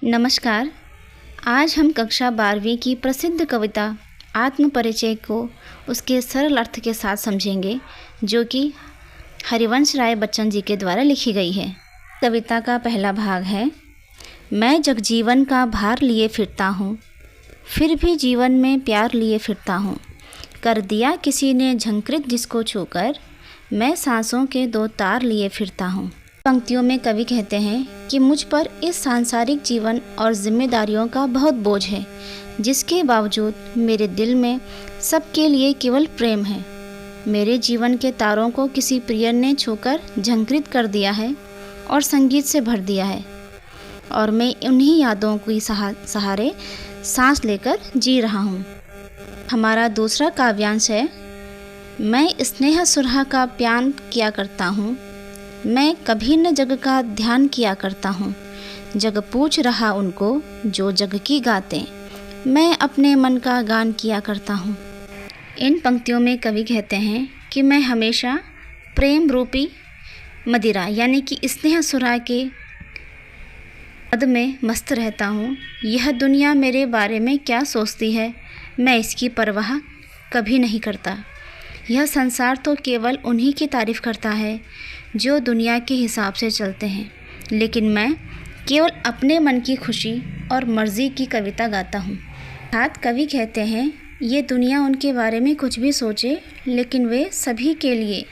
नमस्कार। आज हम कक्षा 12वीं की प्रसिद्ध कविता आत्म परिचय को उसके सरल अर्थ के साथ समझेंगे, जो कि हरिवंश राय बच्चन जी के द्वारा लिखी गई है। कविता का पहला भाग है। मैं जगजीवन का भार लिए फिरता हूँ, फिर भी जीवन में प्यार लिए फिरता हूँ। कर दिया किसी ने झंकृत जिसको छूकर, मैं सांसों के 2 तार लिए फिरता हूँ। पंक्तियों में कवि कहते हैं कि मुझ पर इस सांसारिक जीवन और जिम्मेदारियों का बहुत बोझ है, जिसके बावजूद मेरे दिल में सबके लिए केवल प्रेम है। मेरे जीवन के तारों को किसी प्रिय ने छूकर झंकृत कर दिया है और संगीत से भर दिया है, और मैं उन्हीं यादों की सहारे सांस लेकर जी रहा हूँ। हमारा दूसरा काव्यांश है। मैं स्नेह सुरहा का प्यान किया करता हूँ, मैं कभी न जग का ध्यान किया करता हूँ। जग पूछ रहा उनको जो जग की गाते, मैं अपने मन का गान किया करता हूँ। इन पंक्तियों में कवि कहते हैं कि मैं हमेशा प्रेम रूपी मदिरा यानी कि स्नेह सुरहा के मद में मस्त रहता हूँ। यह दुनिया मेरे बारे में क्या सोचती है, मैं इसकी परवाह कभी नहीं करता। यह संसार तो केवल उन्हीं की तारीफ़ करता है जो दुनिया के हिसाब से चलते हैं, लेकिन मैं केवल अपने मन की खुशी और मर्ज़ी की कविता गाता हूँ। अर्थात कवि कहते हैं ये दुनिया उनके बारे में कुछ भी सोचे, लेकिन वे सभी के लिए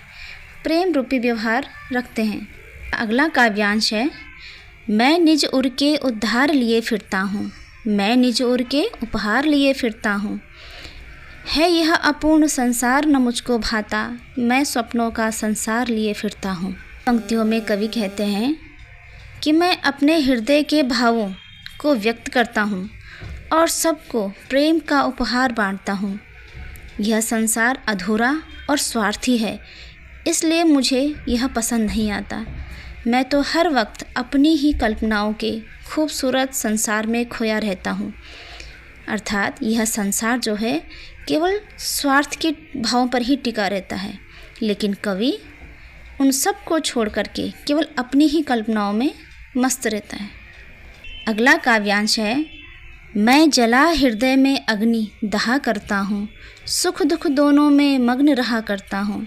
प्रेम रूपी व्यवहार रखते हैं। अगला काव्यांश है। मैं निज उर के उद्धार लिए फिरता हूँ, मैं निज उर के उपहार लिए फिरता हूँ। है यह अपूर्ण संसार न मुझको भाता, मैं स्वप्नों का संसार लिए फिरता हूँ। पंक्तियों में कवि कहते हैं कि मैं अपने हृदय के भावों को व्यक्त करता हूँ और सबको प्रेम का उपहार बांटता हूँ। यह संसार अधूरा और स्वार्थी है, इसलिए मुझे यह पसंद नहीं आता। मैं तो हर वक्त अपनी ही कल्पनाओं के खूबसूरत संसार में खोया रहता हूँ। अर्थात यह संसार जो है केवल स्वार्थ के भावों पर ही टिका रहता है, लेकिन कवि उन सब को छोड़ करके केवल अपनी ही कल्पनाओं में मस्त रहता है। अगला काव्यांश है। मैं जला हृदय में अग्नि दहा करता हूँ, सुख दुख दोनों में मग्न रहा करता हूँ।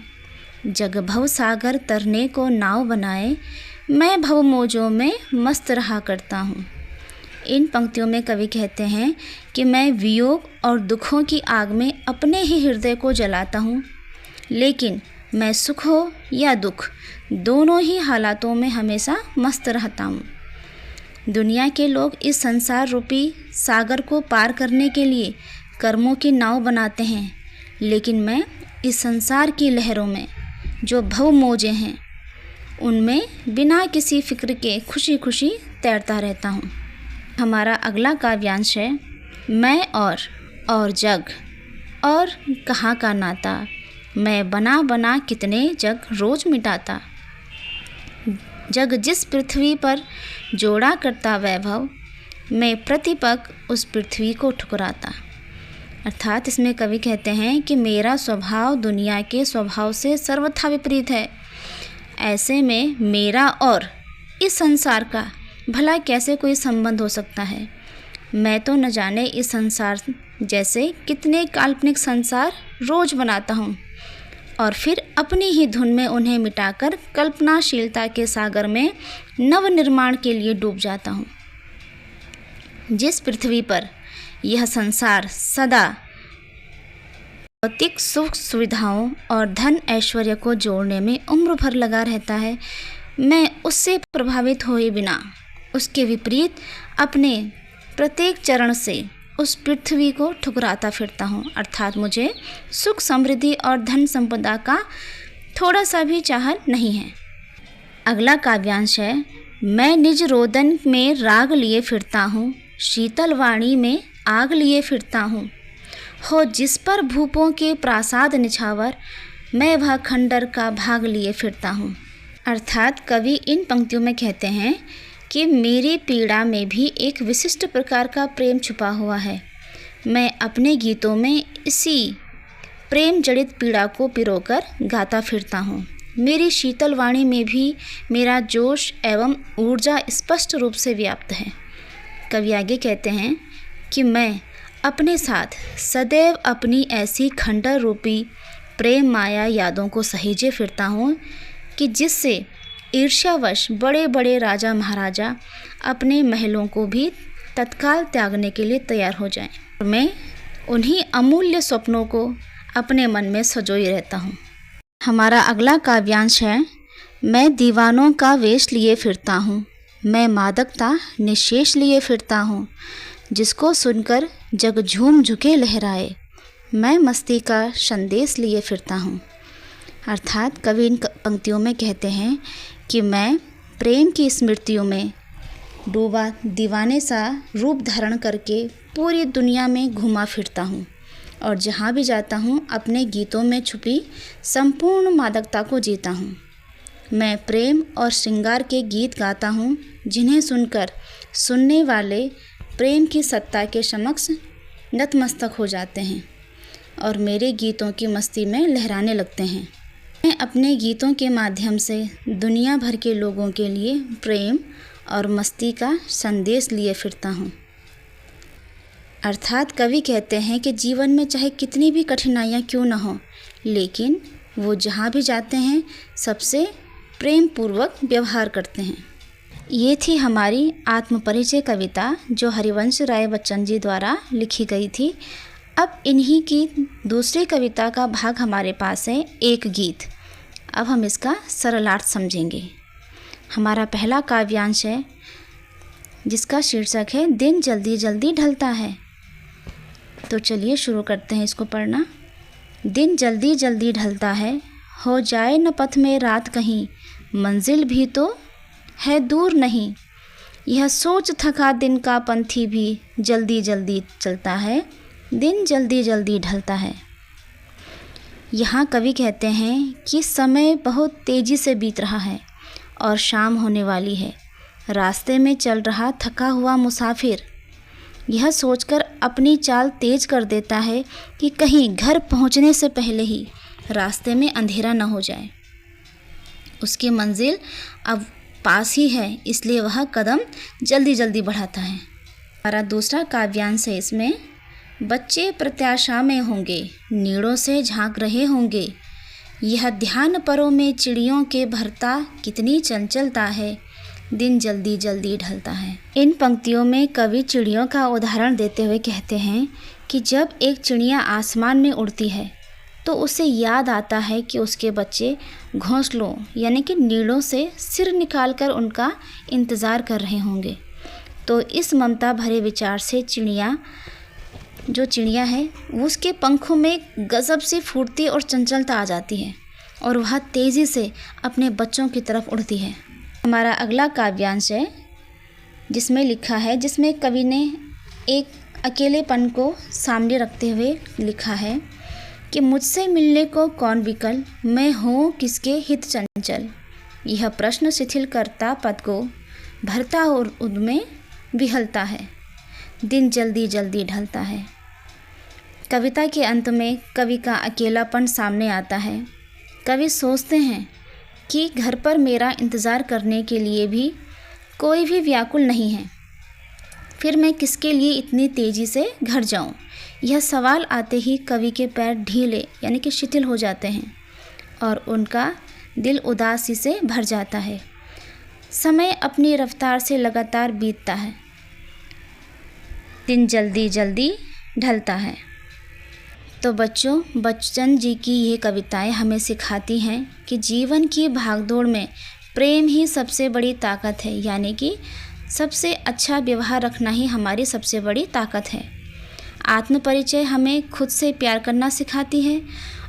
जग भव सागर तरने को नाव बनाए, मैं भव मौजों में मस्त रहा करता हूँ। इन पंक्तियों में कवि कहते हैं कि मैं वियोग और दुखों की आग में अपने ही हृदय को जलाता हूँ, लेकिन मैं सुख हो या दुख दोनों ही हालातों में हमेशा मस्त रहता हूँ। दुनिया के लोग इस संसार रूपी सागर को पार करने के लिए कर्मों की नाव बनाते हैं, लेकिन मैं इस संसार की लहरों में जो भव मौजें हैं उनमें बिना किसी फिक्र के खुशी खुशी तैरता रहता हूँ। हमारा अगला काव्यांश है। मैं और जग और कहाँ का नाता, मैं बना बना कितने जग रोज़ मिटाता। जग जिस पृथ्वी पर जोड़ा करता वैभव, मैं प्रतिपक उस पृथ्वी को ठुकराता। अर्थात इसमें कवि कहते हैं कि मेरा स्वभाव दुनिया के स्वभाव से सर्वथा विपरीत है। ऐसे में मेरा और इस संसार का भला कैसे कोई संबंध हो सकता है। मैं तो न जाने इस संसार जैसे कितने काल्पनिक संसार रोज़ बनाता हूँ और फिर अपनी ही धुन में उन्हें मिटाकर कल्पनाशीलता के सागर में नव निर्माण के लिए डूब जाता हूँ। जिस पृथ्वी पर यह संसार सदा भौतिक सुख सुविधाओं और धन ऐश्वर्य को जोड़ने में उम्र भर लगा रहता है, मैं उससे प्रभावित हुए बिना उसके विपरीत अपने प्रत्येक चरण से उस पृथ्वी को ठुकराता फिरता हूँ। अर्थात मुझे सुख समृद्धि और धन संपदा का थोड़ा सा भी चाह नहीं है। अगला काव्यांश है। मैं निज रोदन में राग लिए फिरता हूँ, शीतल वाणी में आग लिए फिरता हूँ। हो जिस पर भूपों के प्रासाद निछावर, मैं वह खंडर का भाग लिए फिरता हूँ। अर्थात कवि इन पंक्तियों में कहते हैं कि मेरी पीड़ा में भी एक विशिष्ट प्रकार का प्रेम छुपा हुआ है। मैं अपने गीतों में इसी प्रेम जड़ित पीड़ा को पिरोकर गाता फिरता हूँ। मेरी शीतल वाणी में भी मेरा जोश एवं ऊर्जा स्पष्ट रूप से व्याप्त है। कवि आगे कहते हैं कि मैं अपने साथ सदैव अपनी ऐसी खंडर रूपी प्रेम माया यादों को सहेजे फिरता हूँ कि जिससे ईर्ष्यावश बड़े बड़े राजा महाराजा अपने महलों को भी तत्काल त्यागने के लिए तैयार हो जाएं। मैं उन्हीं अमूल्य स्वप्नों को अपने मन में सजोए रहता हूँ। हमारा अगला काव्यांश है, मैं दीवानों का वेश लिए फिरता हूँ, मैं मादकता निशेष लिए फिरता हूँ, जिसको सुनकर जग झूम झुके लहराए, मैं मस्ती का संदेश लिए फिरता हूँ। अर्थात कवि इन पंक्तियों में कहते हैं कि मैं प्रेम की स्मृतियों में डूबा दीवाने सा रूप धारण करके पूरी दुनिया में घूमा फिरता हूँ और जहाँ भी जाता हूँ अपने गीतों में छुपी संपूर्ण मादकता को जीता हूँ। मैं प्रेम और श्रृंगार के गीत गाता हूँ जिन्हें सुनकर सुनने वाले प्रेम की सत्ता के समक्ष नतमस्तक हो जाते हैं और मेरे गीतों की मस्ती में लहराने लगते हैं। मैं अपने गीतों के माध्यम से दुनिया भर के लोगों के लिए प्रेम और मस्ती का संदेश लिए फिरता हूँ। अर्थात कवि कहते हैं कि जीवन में चाहे कितनी भी कठिनाइयाँ क्यों न हो, लेकिन वो जहाँ भी जाते हैं सबसे प्रेम पूर्वक व्यवहार करते हैं। ये थी हमारी आत्मपरिचय कविता जो हरिवंश राय बच्चन जी द्वारा लिखी गई थी। अब इन्हीं की दूसरी कविता का भाग हमारे पास है, एक गीत। अब हम इसका सरलार्थ समझेंगे। हमारा पहला काव्यांश है जिसका शीर्षक है दिन जल्दी जल्दी ढलता है। तो चलिए शुरू करते हैं इसको पढ़ना। दिन जल्दी जल्दी ढलता है, हो जाए न पथ में रात कहीं, मंजिल भी तो है दूर नहीं, यह सोच थका दिन का पंथी भी जल्दी जल्दी चलता है, दिन जल्दी जल्दी ढलता है। यहाँ कवि कहते हैं कि समय बहुत तेज़ी से बीत रहा है और शाम होने वाली है। रास्ते में चल रहा थका हुआ मुसाफिर यह सोचकर अपनी चाल तेज कर देता है कि कहीं घर पहुँचने से पहले ही रास्ते में अंधेरा न हो जाए। उसकी मंजिल अब पास ही है, इसलिए वह कदम जल्दी जल्दी बढ़ाता है। हमारा दूसरा काव्यांश है, इसमें बच्चे प्रत्याशा में होंगे, नीड़ों से झांक रहे होंगे, यह ध्यान परों में चिड़ियों के भरता कितनी चंचलता है, दिन जल्दी जल्दी ढलता है। इन पंक्तियों में कवि चिड़ियों का उदाहरण देते हुए कहते हैं कि जब एक चिड़िया आसमान में उड़ती है तो उसे याद आता है कि उसके बच्चे घोंसलों यानी कि नीड़ों से सिर निकालकर उनका इंतज़ार कर रहे होंगे। तो इस ममता भरे विचार से चिड़िया है उसके पंखों में गजब सी फुर्ती और चंचलता आ जाती है और वह तेज़ी से अपने बच्चों की तरफ उड़ती है। हमारा अगला काव्यांश है जिसमें कवि ने एक अकेलेपन को सामने रखते हुए लिखा है कि मुझसे मिलने को कौन विकल, मैं हूँ किसके हित चंचल, यह प्रश्न शिथिल करता पद को भरता और उनमें विहलता है, दिन जल्दी जल्दी ढलता है। कविता के अंत में कवि का अकेलापन सामने आता है। कवि सोचते हैं कि घर पर मेरा इंतज़ार करने के लिए भी कोई भी व्याकुल नहीं है, फिर मैं किसके लिए इतनी तेज़ी से घर जाऊं? यह सवाल आते ही कवि के पैर ढीले यानी कि शिथिल हो जाते हैं और उनका दिल उदासी से भर जाता है। समय अपनी रफ्तार से लगातार बीतता है, दिन जल्दी जल्दी ढलता है। तो बच्चों, बच्चन जी की ये कविताएं हमें सिखाती हैं कि जीवन की भागदौड़ में प्रेम ही सबसे बड़ी ताकत है, यानी कि सबसे अच्छा व्यवहार रखना ही हमारी सबसे बड़ी ताकत है। आत्मपरिचय हमें खुद से प्यार करना सिखाती है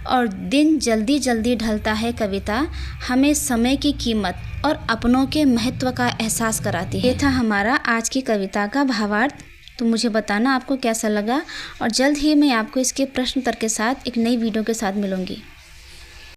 और दिन जल्दी जल्दी ढलता है कविता हमें समय की कीमत और अपनों के महत्व का एहसास कराती है। ये था हमारा आज की कविता का भावार्थ। तो मुझे बताना आपको कैसा लगा और जल्द ही मैं आपको इसके प्रश्न उत्तर के साथ एक नई वीडियो के साथ मिलूँगी।